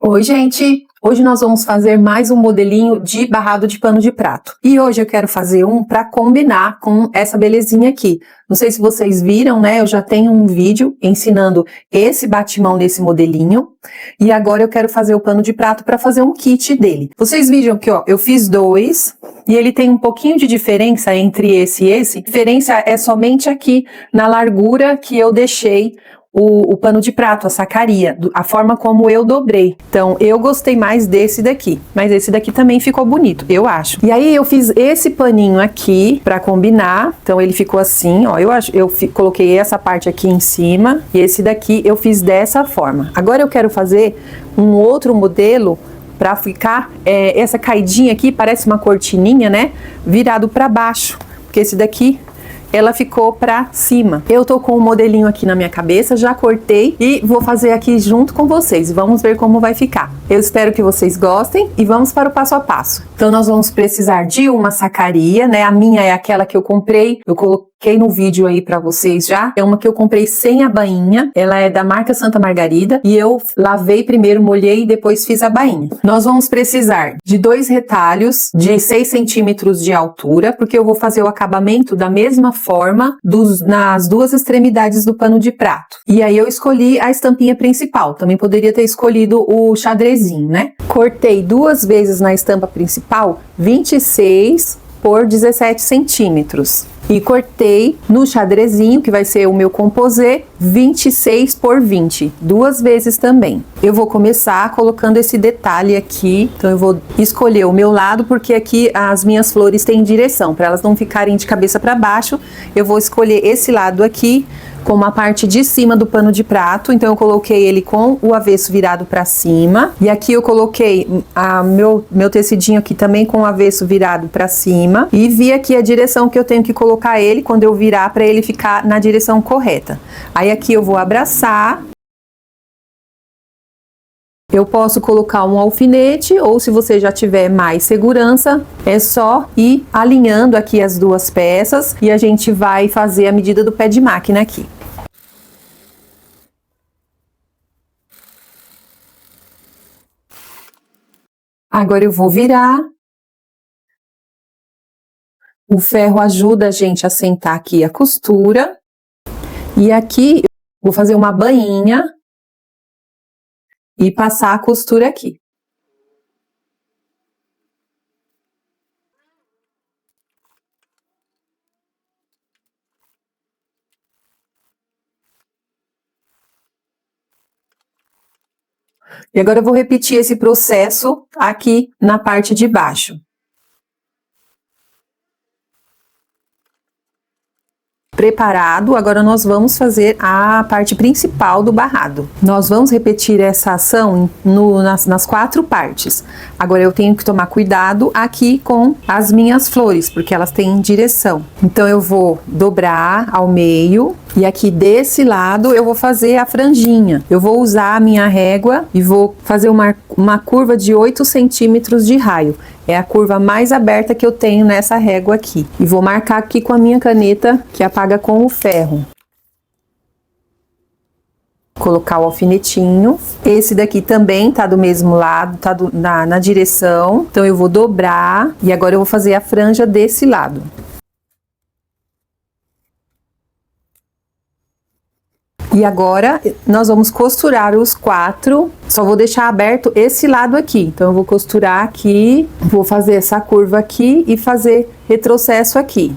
Oi, gente! Hoje nós vamos fazer mais um modelinho de barrado de pano de prato. E hoje eu quero fazer um para combinar com essa belezinha aqui. Não sei se vocês viram, né? Eu já tenho um vídeo ensinando esse batimão desse modelinho. E agora eu quero fazer o pano de prato para fazer um kit dele. Vocês viram que, ó, eu fiz dois e ele tem um pouquinho de diferença entre esse e esse. A diferença é somente aqui na largura que eu deixei o pano de prato, a sacaria, a forma como eu dobrei. Então, eu gostei mais desse daqui, mas esse daqui também ficou bonito, eu acho. E aí, eu fiz esse paninho aqui pra combinar, então ele ficou assim, ó, eu coloquei essa parte aqui em cima, e esse daqui eu fiz dessa forma. Agora, eu quero fazer um outro modelo pra ficar, essa caidinha aqui, parece uma cortininha, né, virado pra baixo, porque esse daqui ela ficou pra cima. Eu tô com o modelinho aqui na minha cabeça, já cortei e vou fazer aqui junto com vocês. Vamos ver como vai ficar. Eu espero que vocês gostem e vamos para o passo a passo. Então nós vamos precisar de uma sacaria, né? A minha é aquela que eu comprei, eu coloquei no vídeo aí pra vocês já. É uma que eu comprei sem a bainha, ela é da marca Santa Margarida e eu lavei primeiro, molhei e depois fiz a bainha. Nós vamos precisar de 2 retalhos de 6 centímetros de altura, porque eu vou fazer o acabamento da mesma forma nas duas extremidades do pano de prato. E aí eu escolhi a estampinha principal, também poderia ter escolhido o xadrezinho, né? Cortei 2 vezes na estampa principal 26 por 17 centímetros. E cortei no xadrezinho, que vai ser o meu composê, 26 por 20, 2 vezes também. Eu vou começar colocando esse detalhe aqui, então eu vou escolher o meu lado, porque aqui as minhas flores têm direção, para elas não ficarem de cabeça para baixo, eu vou escolher esse lado aqui, com a parte de cima do pano de prato, então eu coloquei ele com o avesso virado para cima, e aqui eu coloquei meu tecidinho aqui também com o avesso virado para cima, e vi aqui a direção que eu tenho que colocar ele quando eu virar para ele ficar na direção correta. Aí aqui eu vou abraçar. Eu posso colocar um alfinete, ou se você já tiver mais segurança, é só ir alinhando aqui as duas peças e a gente vai fazer a medida do pé de máquina aqui. Agora eu vou virar. O ferro ajuda a gente a sentar aqui a costura. E aqui eu vou fazer uma bainha e passar a costura aqui. E agora eu vou repetir esse processo aqui na parte de baixo. Preparado, agora nós vamos fazer a parte principal do barrado. Nós vamos repetir essa ação nas 4 partes. Agora eu tenho que tomar cuidado aqui com as minhas flores, porque elas têm direção. Então eu vou dobrar ao meio e aqui desse lado eu vou fazer a franjinha. Eu vou usar a minha régua e vou fazer uma curva de 8 centímetros de raio. É a curva mais aberta que eu tenho nessa régua aqui. E vou marcar aqui com a minha caneta, que apaga com o ferro. Colocar o alfinetinho. Esse daqui também tá do mesmo lado, tá na direção. Então, eu vou dobrar e agora eu vou fazer a franja desse lado. E agora, nós vamos costurar os 4, só vou deixar aberto esse lado aqui. Então, eu vou costurar aqui, vou fazer essa curva aqui e fazer retrocesso aqui.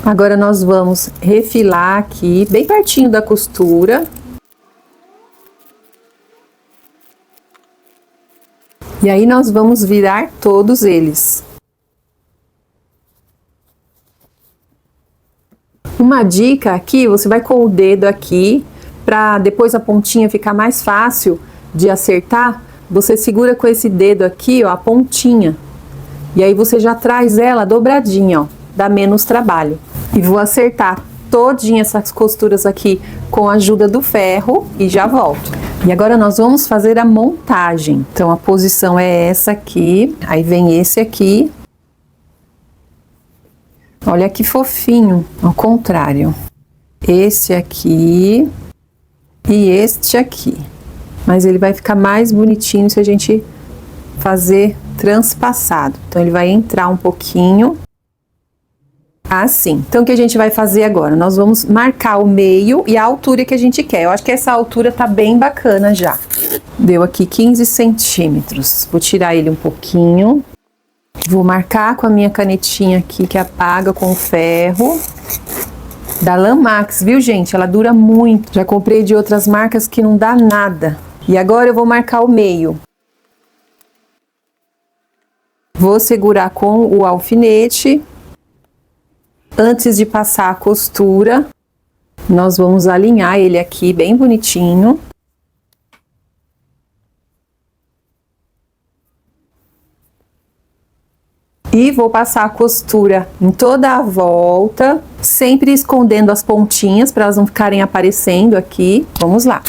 Agora, nós vamos refilar aqui, bem pertinho da costura. E aí, nós vamos virar todos eles. Uma dica aqui, você vai com o dedo aqui, para depois a pontinha ficar mais fácil de acertar, você segura com esse dedo aqui, ó, a pontinha. E aí, você já traz ela dobradinha, ó, dá menos trabalho. E vou acertar todinha essas costuras aqui com a ajuda do ferro e já volto. E agora nós vamos fazer a montagem. Então, a posição é essa aqui, aí vem esse aqui, Olha que fofinho, ao contrário. Esse aqui e este aqui. Mas ele vai ficar mais bonitinho se a gente fazer transpassado. Então, ele vai entrar um pouquinho assim. Então, o que a gente vai fazer agora? Nós vamos marcar o meio e a altura que a gente quer. Eu acho que essa altura tá bem bacana já. Deu aqui 15 centímetros. Vou tirar ele um pouquinho. Vou marcar com a minha canetinha aqui, que apaga com ferro. Da Lamax, viu, gente? Ela dura muito. Já comprei de outras marcas que não dá nada. E agora eu vou marcar o meio. Vou segurar com o alfinete. Antes de passar a costura, nós vamos alinhar ele aqui bem bonitinho. E vou passar a costura em toda a volta, sempre escondendo as pontinhas para elas não ficarem aparecendo aqui. Vamos lá.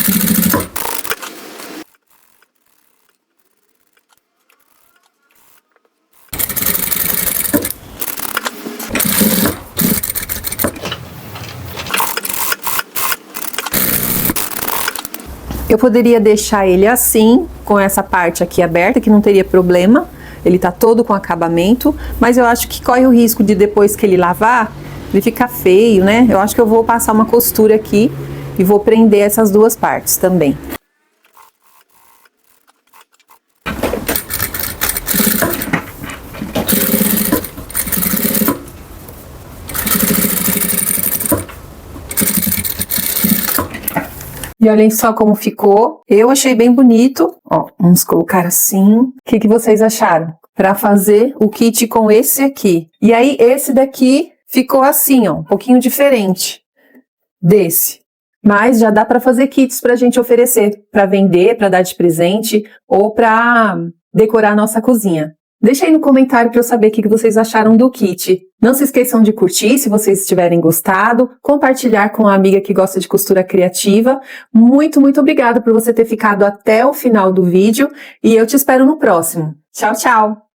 Eu poderia deixar ele assim, com essa parte aqui aberta, que não teria problema. Ele tá todo com acabamento, mas eu acho que corre o risco de depois que ele lavar, ele ficar feio, né? Eu acho que eu vou passar uma costura aqui e vou prender essas duas partes também. E olhem só como ficou. Eu achei bem bonito. Ó, vamos colocar assim. O que vocês acharam? Para fazer o kit com esse aqui. E aí, esse daqui ficou assim, ó, um pouquinho diferente desse. Mas já dá para fazer kits pra gente oferecer, para vender, para dar de presente ou para decorar a nossa cozinha. Deixa aí no comentário para eu saber o que vocês acharam do kit. Não se esqueçam de curtir se vocês tiverem gostado, compartilhar com a amiga que gosta de costura criativa. Muito, muito obrigada por você ter ficado até o final do vídeo e eu te espero no próximo. Tchau, tchau!